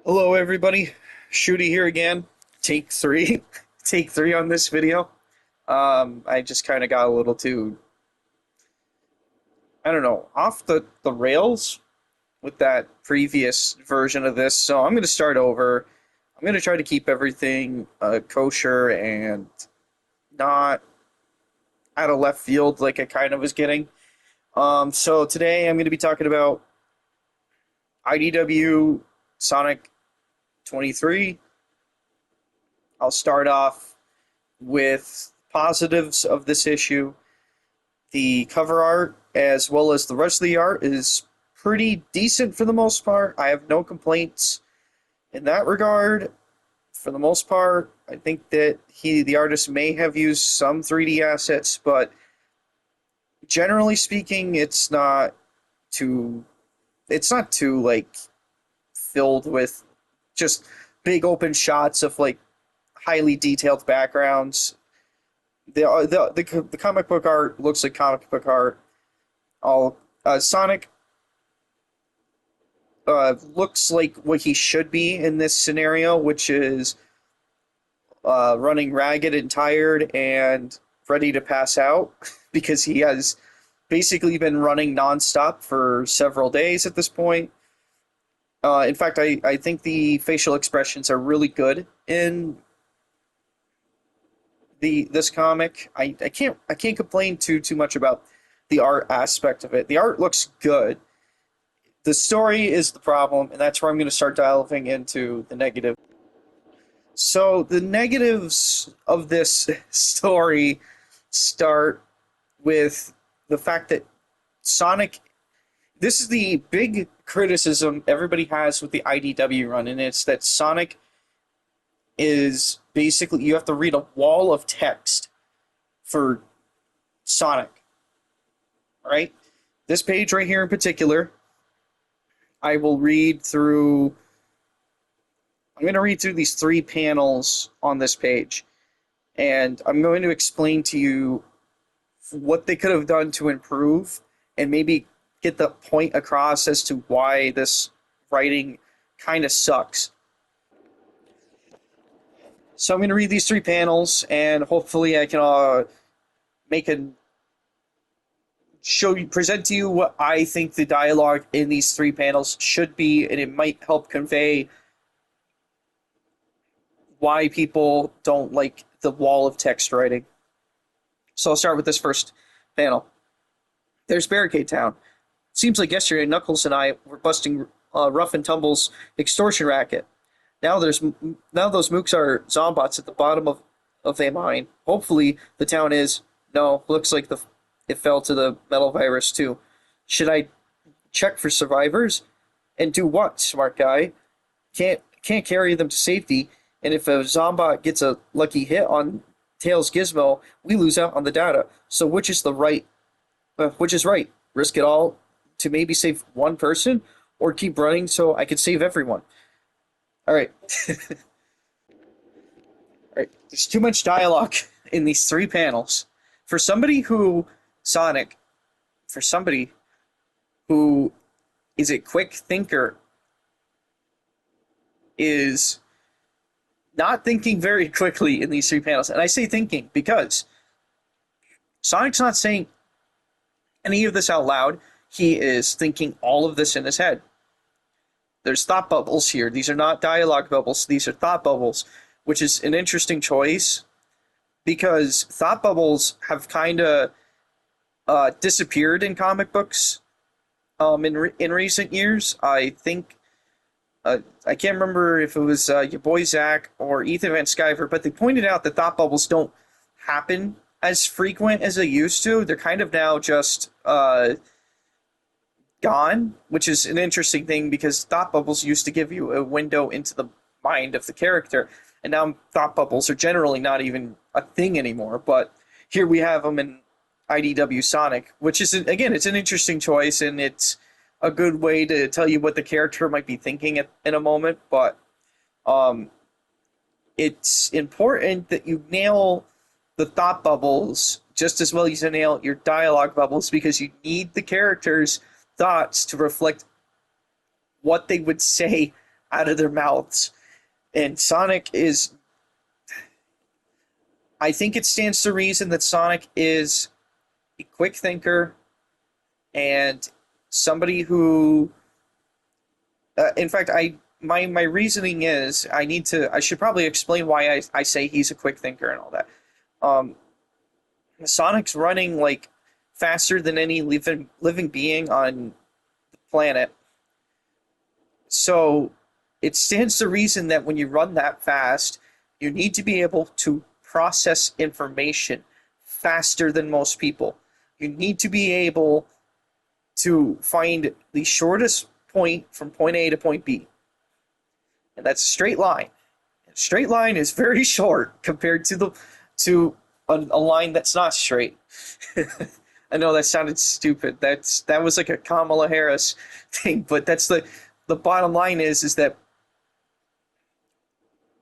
Hello, everybody. Shooty here again. Take three. Take three on this video. I just kind of got a little too, I don't know, off the rails with that previous version of this. So I'm going to start over. I'm going to try to keep everything kosher and not out of left field like I kind of was getting. So today I'm going to be talking about IDW Sonic 23. I'll start off with positives of this issue. The cover art, as well as the rest of the art, is pretty decent for the most part. I have no complaints in that regard. For the most part, I think that the artist may have used some 3D assets, but generally speaking, it's not too like filled with just big open shots of like highly detailed backgrounds. The comic book art looks like comic book art. All Sonic looks like what he should be in this scenario, which is running ragged and tired and ready to pass out because he has basically been running nonstop for several days at this point. In fact, I think the facial expressions are really good in this comic. I can't complain too much about the art aspect of it. The art looks good. The story is the problem, and that's where I'm going to start delving into the negative. So the negatives of this story start with the fact that Sonic. This is the big criticism everybody has with the IDW run, and it's that Sonic is basically, you have to read a wall of text for Sonic, right? This page right here in particular, I will read through. I'm going to read through these three panels on this page, and I'm going to explain to you what they could have done to improve and maybe get the point across as to why this writing kind of sucks. So I'm going to read these three panels, and hopefully I can present to you what I think the dialogue in these three panels should be, and it might help convey why people don't like the wall of text writing. So I'll start with this first panel. There's Barricade Town. Seems like yesterday Knuckles and I were busting Rough and Tumble's extortion racket. Now those mooks are zombots at the bottom of a mine. Hopefully the town is. No, looks like it fell to the metal virus too. Should I check for survivors? And do what, smart guy? Can't carry them to safety, and if a zombot gets a lucky hit on Tails Gizmo, we lose out on the data. So which is right? Risk it all to maybe save one person, or keep running so I can save everyone. All right. All right. There's too much dialogue in these three panels. For somebody who is a quick thinker, is not thinking very quickly in these three panels. And I say thinking because Sonic's not saying any of this out loud. He is thinking all of this in his head. There's thought bubbles here. These are not dialogue bubbles. These are thought bubbles, which is an interesting choice because thought bubbles have kind of disappeared in comic books in recent years. I think I can't remember if it was your boy Zach or Ethan Van Sciver, but they pointed out that thought bubbles don't happen as frequent as they used to. They're kind of now just gone, which is an interesting thing because thought bubbles used to give you a window into the mind of the character, and now thought bubbles are generally not even a thing anymore. But here we have them in IDW Sonic, which is, again, it's an interesting choice, and it's a good way to tell you what the character might be thinking in a moment. But it's important that you nail the thought bubbles just as well as you nail your dialogue bubbles, because you need the characters' thoughts to reflect what they would say out of their mouths. And Sonic is, I think it stands to reason that Sonic is a quick thinker and somebody who, in fact, my reasoning is I should probably explain why I say he's a quick thinker and all that. Um, Sonic's running like faster than any living being on the planet. So it stands to reason that when you run that fast, you need to be able to process information faster than most people. You need to be able to find the shortest point from point A to point B. And that's a straight line. A straight line is very short compared to a line that's not straight. I know that sounded stupid. That was like a Kamala Harris thing, but that's the bottom line is that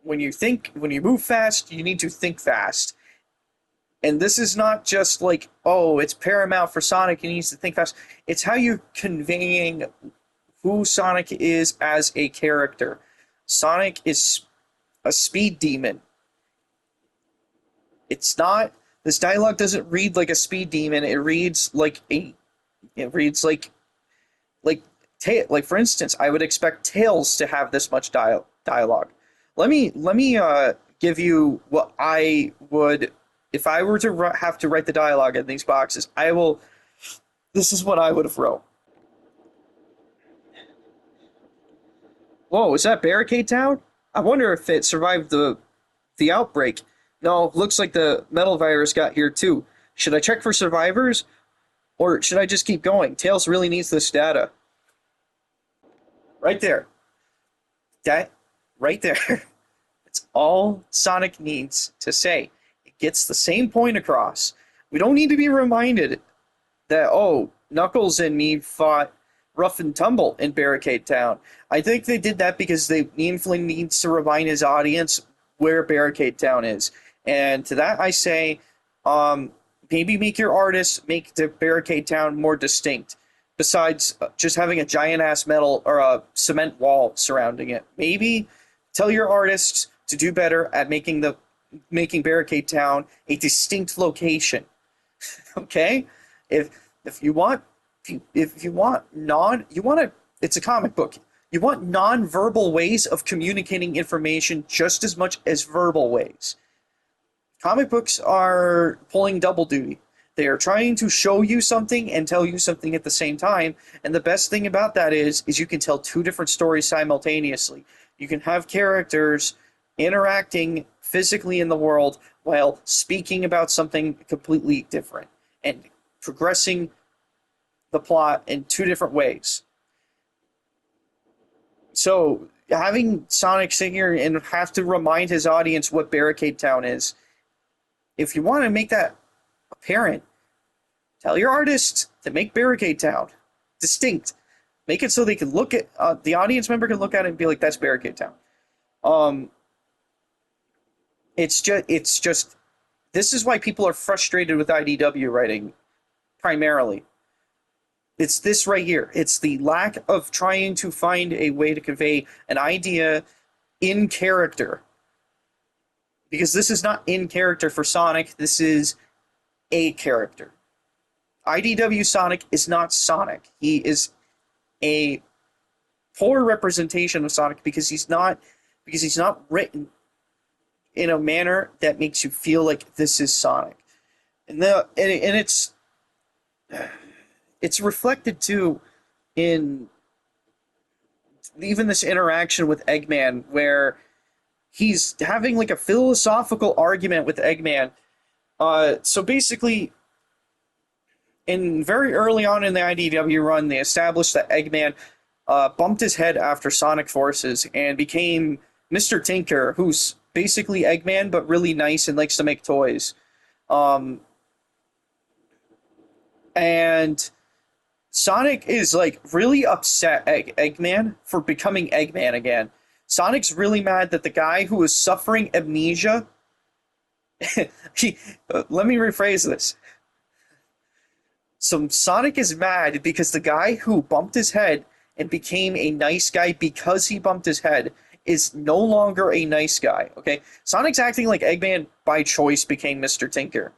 when you move fast, you need to think fast. And this is not just like, oh, it's paramount for Sonic, he needs to think fast. It's how you're conveying who Sonic is as a character. Sonic is a speed demon. It's not, this dialogue doesn't read like a speed demon, it reads like like for instance, I would expect Tails to have this much dialogue. Let me give you what I would, if I were to have to write the dialogue in these boxes. This is what I would have wrote. Whoa, is that Barricade Town? I wonder if it survived the outbreak. No, looks like the metal virus got here too. Should I check for survivors? Or should I just keep going? Tails really needs this data. Right there. That right there. It's all Sonic needs to say. It gets the same point across. We don't need to be reminded that, oh, Knuckles and me fought rough and tumble in Barricade Town. I think they did that because they meaningfully needs to remind his audience where Barricade Town is. And to that I say, maybe make your artists make the Barricade Town more distinct. Besides just having a giant ass metal or a cement wall surrounding it. Maybe tell your artists to do better at making Barricade Town a distinct location. Okay? If you want it's a comic book. You want non-verbal ways of communicating information just as much as verbal ways. Comic books are pulling double duty. They are trying to show you something and tell you something at the same time. And the best thing about that is you can tell two different stories simultaneously. You can have characters interacting physically in the world while speaking about something completely different and progressing the plot in two different ways. So having Sonic sit here and have to remind his audience what Barricade Town is, if you want to make that apparent, tell your artists to make Barricade Town distinct. Make it so they can look at the audience member can look at it and be like, "That's Barricade Town." It's just this is why people are frustrated with IDW writing, primarily. It's this right here. It's the lack of trying to find a way to convey an idea in character. Because this is not in character for Sonic, this is a character. IDW Sonic is not Sonic. He is a poor representation of Sonic because he's not written in a manner that makes you feel like this is Sonic. And it's reflected too in even this interaction with Eggman where he's having like a philosophical argument with Eggman. So basically, very early on in the IDW run, they established that Eggman bumped his head after Sonic Forces and became Mr. Tinker, who's basically Eggman, but really nice and likes to make toys. And Sonic is like really upset at Eggman for becoming Eggman again. Sonic's really mad that the guy who is suffering amnesia. Let me rephrase this. So Sonic is mad because the guy who bumped his head and became a nice guy because he bumped his head is no longer a nice guy. Okay, Sonic's acting like Eggman by choice became Mr. Tinker,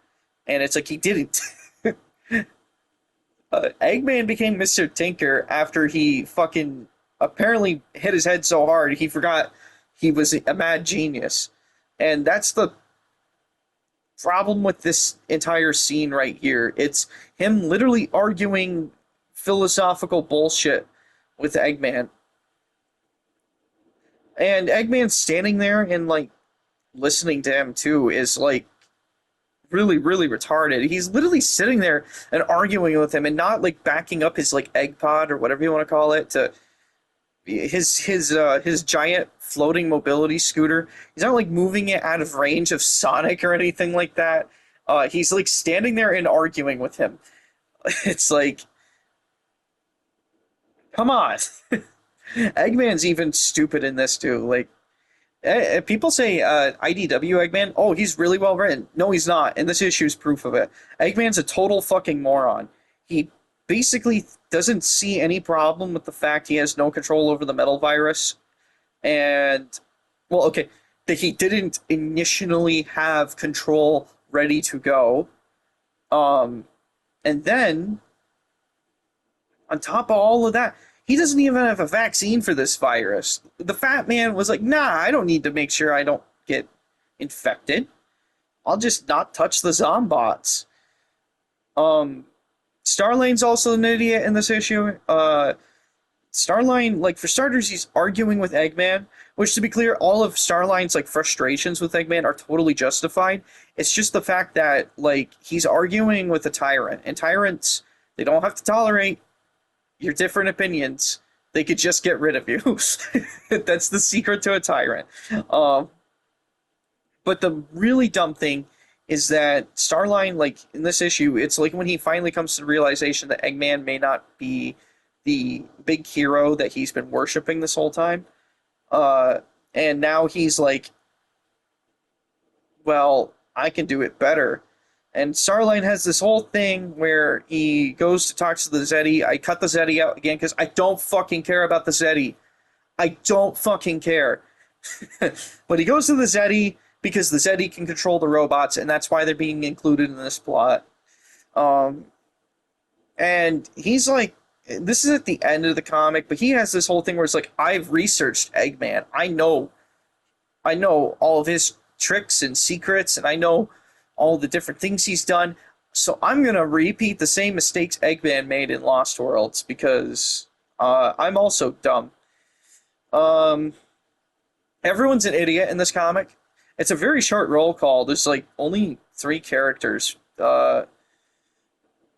and it's like he didn't. Eggman became Mr. Tinker after he fucking apparently hit his head so hard he forgot he was a mad genius. And that's the problem with this entire scene right here. It's him literally arguing philosophical bullshit with Eggman. And Eggman standing there and like listening to him too is like really, really retarded. He's literally sitting there and arguing with him and not like backing up his like egg pod or whatever you want to call it to his giant floating mobility scooter. He's not like moving it out of range of Sonic or anything like that. He's like standing there and arguing with him. It's like, come on. Eggman's even stupid in this too. Like, people say IDW Eggman, oh, he's really well written. No, he's not. And this issue is proof of it. Eggman's a total fucking moron. He basically doesn't see any problem with the fact he has no control over the metal virus. And, well, okay, that he didn't initially have control ready to go. And then, on top of all of that, he doesn't even have a vaccine for this virus. The fat man was like, nah, I don't need to make sure I don't get infected. I'll just not touch the Zombots. Starline's also an idiot in this issue. Starline, like, for starters, he's arguing with Eggman, which, to be clear, all of Starline's, like, frustrations with Eggman are totally justified. It's just the fact that, like, he's arguing with a tyrant, and tyrants, they don't have to tolerate your different opinions. They could just get rid of you. That's the secret to a tyrant. But the really dumb thing is that Starline, like, in this issue, it's like when he finally comes to the realization that Eggman may not be the big hero that he's been worshiping this whole time. And now he's like, well, I can do it better. And Starline has this whole thing where he goes to talk to the Zeddy. I cut the Zeddy out again because I don't fucking care about the Zeddy. I don't fucking care. But he goes to the Zeddy because the Zeddy can control the robots, and that's why they're being included in this plot. And he's like, this is at the end of the comic, but he has this whole thing where it's like, I've researched Eggman. I know all of his tricks and secrets, and I know all the different things he's done. So I'm going to repeat the same mistakes Eggman made in Lost Worlds because I'm also dumb. Everyone's an idiot in this comic. It's a very short roll call. There's like only 3 characters.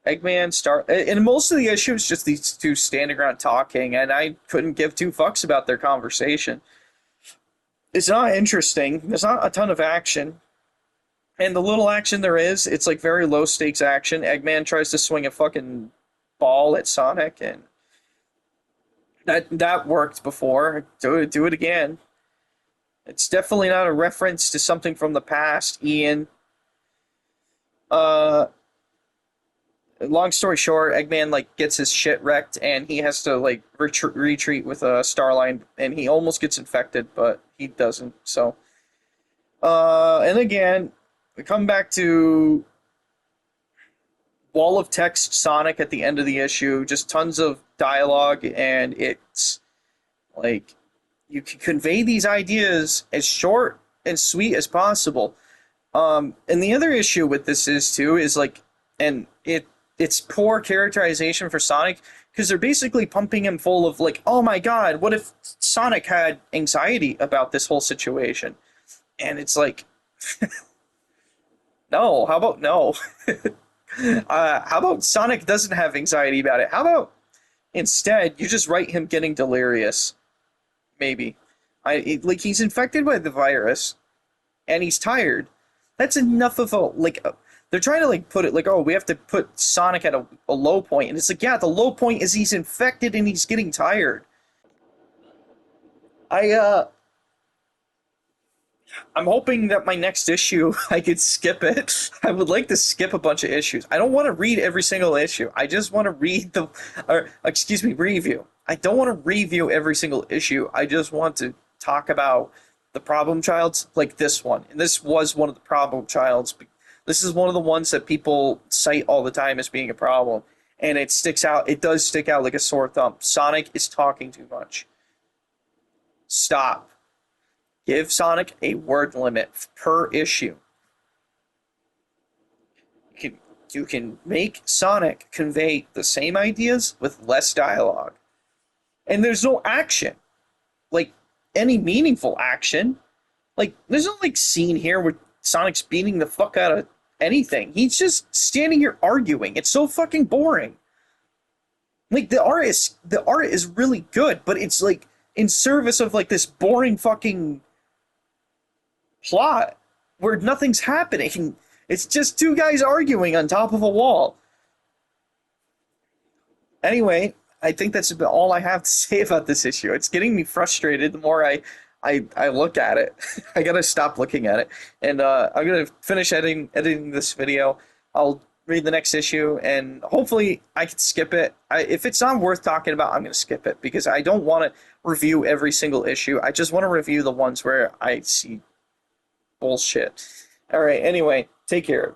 Eggman, Star, and most of the issue is just these two standing around talking, and I couldn't give 2 fucks about their conversation. It's not interesting. There's not a ton of action. And the little action there is, it's like very low stakes action. Eggman tries to swing a fucking ball at Sonic, and that worked before. Do it again. It's definitely not a reference to something from the past, Ian. Long story short, Eggman like gets his shit wrecked, and he has to like retreat with Starline, and he almost gets infected, but he doesn't. So, and again, we come back to wall of text Sonic at the end of the issue. Just tons of dialogue, and it's like you can convey these ideas as short and sweet as possible. And the other issue with this is like, and it's poor characterization for Sonic, because they're basically pumping him full of like, oh my god, what if Sonic had anxiety about this whole situation? And it's like, no, how about no? How about Sonic doesn't have anxiety about it? How about instead you just write him getting delirious? Maybe. Like, he's infected by the virus, and he's tired. That's enough of they're trying to like put it like, oh, we have to put Sonic at a low point, and it's like, yeah, the low point is he's infected and he's getting tired. I'm hoping that my next issue I could skip it. I would like to skip a bunch of issues. I don't want to read every single issue. I just want to read the, or excuse me, review. I don't want to review every single issue. I just want to talk about the problem childs like this one. And this was one of the problem childs. This is one of the ones that people cite all the time as being a problem. And it sticks out. It does stick out like a sore thumb. Sonic is talking too much. Stop. Give Sonic a word limit per issue. You can make Sonic convey the same ideas with less dialogue. And there's no action. Like, any meaningful action. Like, there's no, like, scene here where Sonic's beating the fuck out of anything. He's just standing here arguing. It's so fucking boring. Like, the art is really good, but it's, like, in service of, like, this boring fucking plot where nothing's happening. It's just two guys arguing on top of a wall. Anyway, I think that's about all I have to say about this issue. It's getting me frustrated the more I look at it. I gotta stop looking at it. And I'm gonna finish editing this video. I'll read the next issue, and hopefully I can skip it. If it's not worth talking about, I'm gonna skip it because I don't want to review every single issue. I just want to review the ones where I see bullshit. All right, anyway, take care.